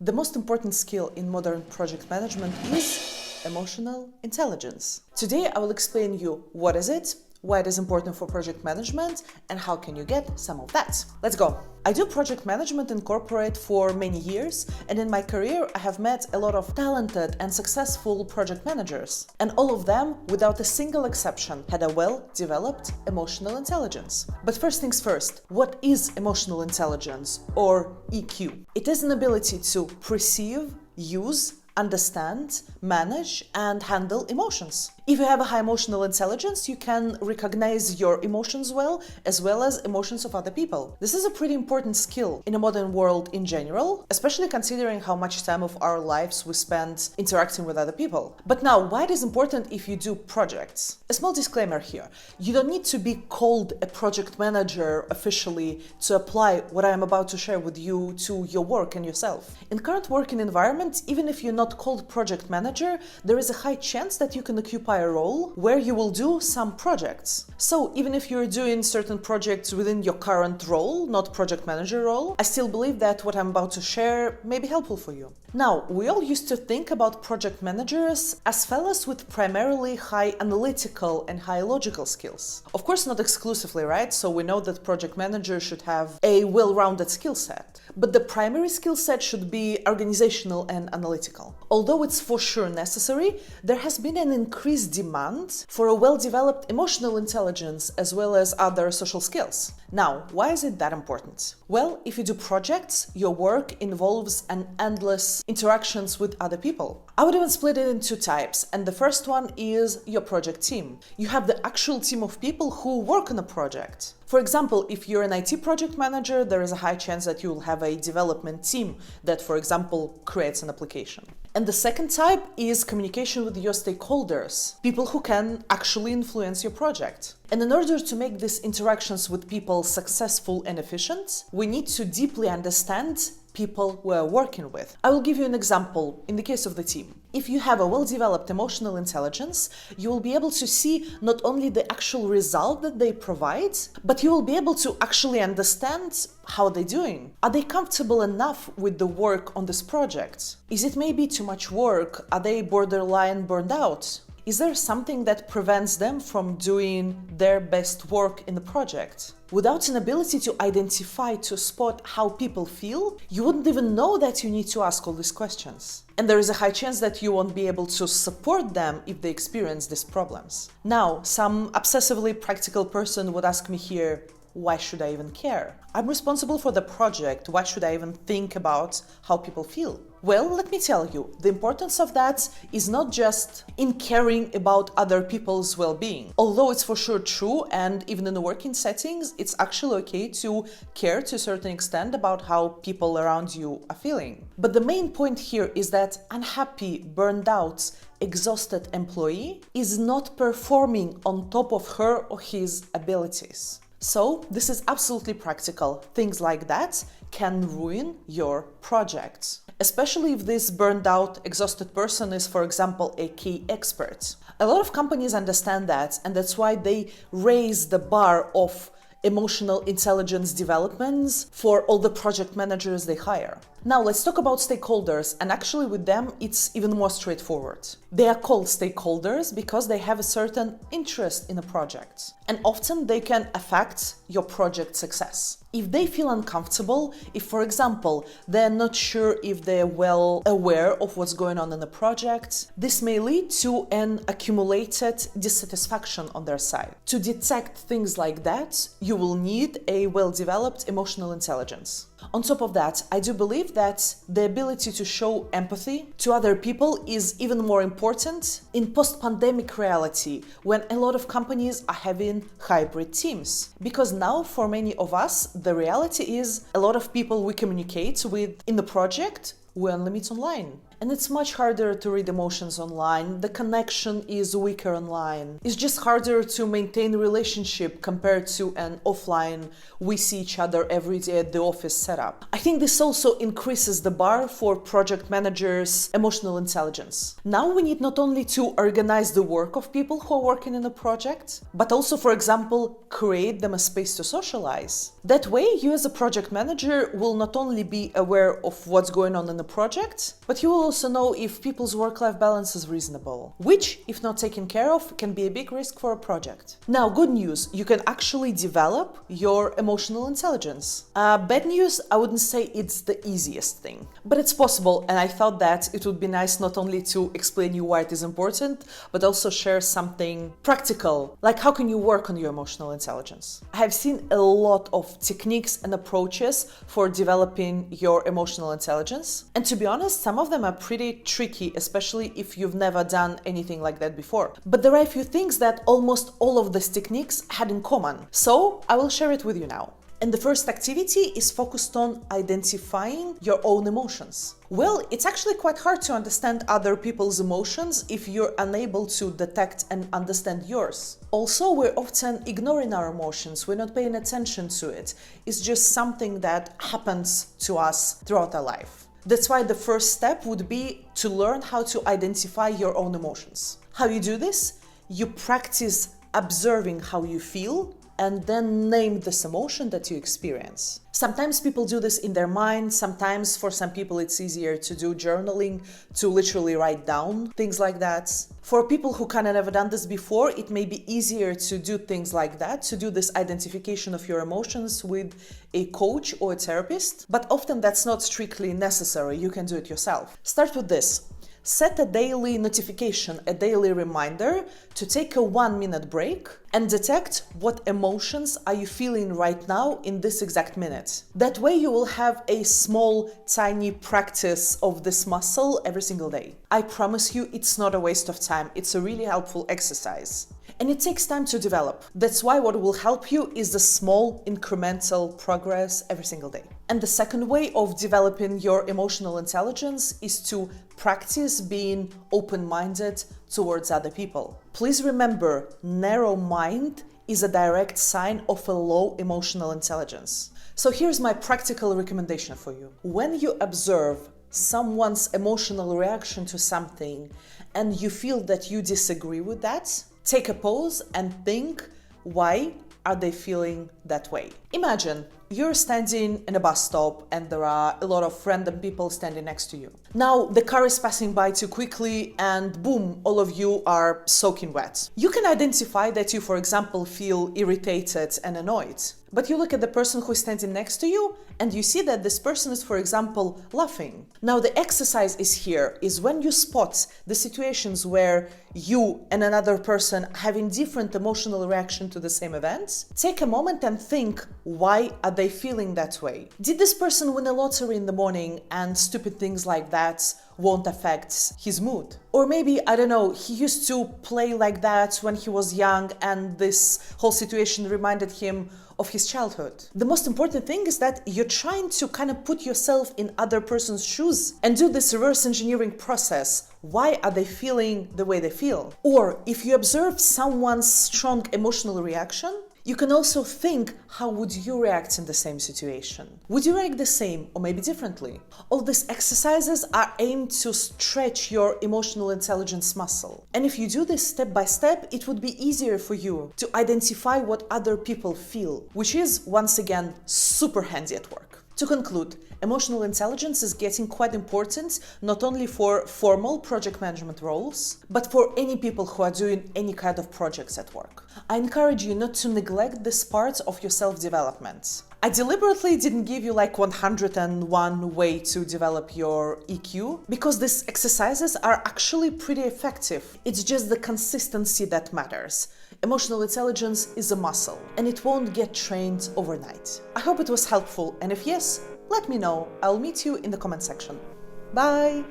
The most important skill in modern project management is emotional intelligence. Today I will explain you what is it, why it is important for project management, and how can you get some of that. Let's go. I do project management in corporate for many years, and in my career I have met a lot of talented and successful project managers. And all of them, without a single exception, had a well-developed emotional intelligence. But first things first, what is emotional intelligence, or EQ? It is an ability to perceive, use, understand, manage, and handle emotions. If you have a high emotional intelligence, you can recognize your emotions well as emotions of other people. This is a pretty important skill in a modern world in general, especially considering how much time of our lives we spend interacting with other people. But now, why it is important if you do projects? A small disclaimer here. You don't need to be called a project manager officially to apply what I am about to share with you to your work and yourself. In current working environment, even if you're not called project manager, there is a high chance that you can occupy a role where you will do some projects. So even if you're doing certain projects within your current role, not project manager role, I still believe that what I'm about to share may be helpful for you. Now, we all used to think about project managers as fellas with primarily high analytical and high logical skills. Of course, not exclusively, right? So we know that project managers should have a well-rounded skill set, but the primary skill set should be organizational and analytical. Although it's for sure necessary, there has been an increased demand for a well-developed emotional intelligence as well as other social skills. Now, why is it that important? Well, if you do projects, your work involves an endless interactions with other people. I would even split it into two types, and the first one is your project team. You have the actual team of people who work on a project. For example, if you're an IT project manager, there is a high chance that you will have a development team that, for example, creates an application. And the second type is communication with your stakeholders, people who can actually influence your project. And in order to make these interactions with people successful and efficient, we need to deeply understand people we're working with. I will give you an example in the case of the team. If you have a well-developed emotional intelligence, you will be able to see not only the actual result that they provide, but you will be able to actually understand how they're doing. Are they comfortable enough with the work on this project? Is it maybe too much work? Are they borderline burned out? Is there something that prevents them from doing their best work in the project? Without an ability to identify, to spot how people feel, you wouldn't even know that you need to ask all these questions. And there is a high chance that you won't be able to support them if they experience these problems. Now, some obsessively practical person would ask me here, why should I even care? I'm responsible for the project. Why should I even think about how people feel? Well, let me tell you, the importance of that is not just in caring about other people's well-being. Although it's for sure true, and even in the working settings, it's actually okay to care to a certain extent about how people around you are feeling. But the main point here is that unhappy, burned out, exhausted employee is not performing on top of her or his abilities. So this is absolutely practical. Things like that can ruin your project, especially if this burned out, exhausted person is, for example, a key expert. A lot of companies understand that, and that's why they raise the bar of emotional intelligence developments for all the project managers they hire. Now let's talk about stakeholders, and actually with them it's even more straightforward. They are called stakeholders because they have a certain interest in a project, and often they can affect your project success. If they feel uncomfortable, if for example they're not sure if they're well aware of what's going on in the project, this may lead to an accumulated dissatisfaction on their side. To detect things like that, you will need a well-developed emotional intelligence. On top of that, I do believe that the ability to show empathy to other people is even more important in post-pandemic reality, when a lot of companies are having hybrid teams. Because now, for many of us, the reality is a lot of people we communicate with in the project, we only meet online. And it's much harder to read emotions online. The connection is weaker online. It's just harder to maintain a relationship compared to an offline, we see each other every day at the office setup. I think this also increases the bar for project managers' emotional intelligence. Now we need not only to organize the work of people who are working in a project, but also, for example, create them a space to socialize. That way, you as a project manager will not only be aware of what's going on in the project, but you will also know if people's work-life balance is reasonable, which, if not taken care of, can be a big risk for a project. Now, good news, you can actually develop your emotional intelligence. Bad news, I wouldn't say it's the easiest thing, but it's possible, and I thought that it would be nice not only to explain you why it is important, but also share something practical, like how can you work on your emotional intelligence. I have seen a lot of techniques and approaches for developing your emotional intelligence, and to be honest, some of them are pretty tricky, especially if you've never done anything like that before. But there are a few things that almost all of these techniques had in common, so I will share it with you now. And the first activity is focused on identifying your own emotions. Well, it's actually quite hard to understand other people's emotions if you're unable to detect and understand yours. Also, we're often ignoring our emotions, we're not paying attention to it. It's just something that happens to us throughout our life. That's why the first step would be to learn how to identify your own emotions. How you do this? You practice observing how you feel and then name this emotion that you experience. Sometimes people do this in their mind, sometimes for some people it's easier to do journaling, to literally write down things like that. For people who kind of never done this before, it may be easier to do things like that, to do this identification of your emotions with a coach or a therapist, but often that's not strictly necessary, you can do it yourself. Start with this. Set a daily notification, a daily reminder to take a 1-minute break and detect what emotions are you feeling right now in this exact minute. That way you will have a small, tiny practice of this muscle every single day. I promise you it's not a waste of time, it's a really helpful exercise. And it takes time to develop. That's why what will help you is the small incremental progress every single day. And the second way of developing your emotional intelligence is to practice being open-minded towards other people. Please remember, narrow mind is a direct sign of a low emotional intelligence. So here's my practical recommendation for you. When you observe someone's emotional reaction to something and you feel that you disagree with that, take a pause and think, why are they feeling that way? Imagine you're standing in a bus stop and there are a lot of random people standing next to you. Now the car is passing by too quickly and boom, all of you are soaking wet. You can identify that you, for example, feel irritated and annoyed. But you look at the person who is standing next to you and you see that this person is, for example, laughing. Now the exercise is when you spot the situations where you and another person are having different emotional reaction to the same event, take a moment and think, why are they feeling that way? Did this person win a lottery in the morning and stupid things like that won't affect his mood? Or maybe, I don't know, he used to play like that when he was young and this whole situation reminded him of his childhood. The most important thing is that you're trying to kind of put yourself in other person's shoes and do this reverse engineering process. Why are they feeling the way they feel? Or if you observe someone's strong emotional reaction, you can also think, how would you react in the same situation? Would you react the same or maybe differently? All these exercises are aimed to stretch your emotional intelligence muscle. And if you do this step by step, it would be easier for you to identify what other people feel, which is, once again, super handy at work. To conclude, emotional intelligence is getting quite important not only for formal project management roles, but for any people who are doing any kind of projects at work. I encourage you not to neglect this part of your self-development. I deliberately didn't give you like 101 way to develop your EQ, because these exercises are actually pretty effective. It's just the consistency that matters. Emotional intelligence is a muscle, and it won't get trained overnight. I hope it was helpful, and if yes, let me know. I'll meet you in the comment section. Bye!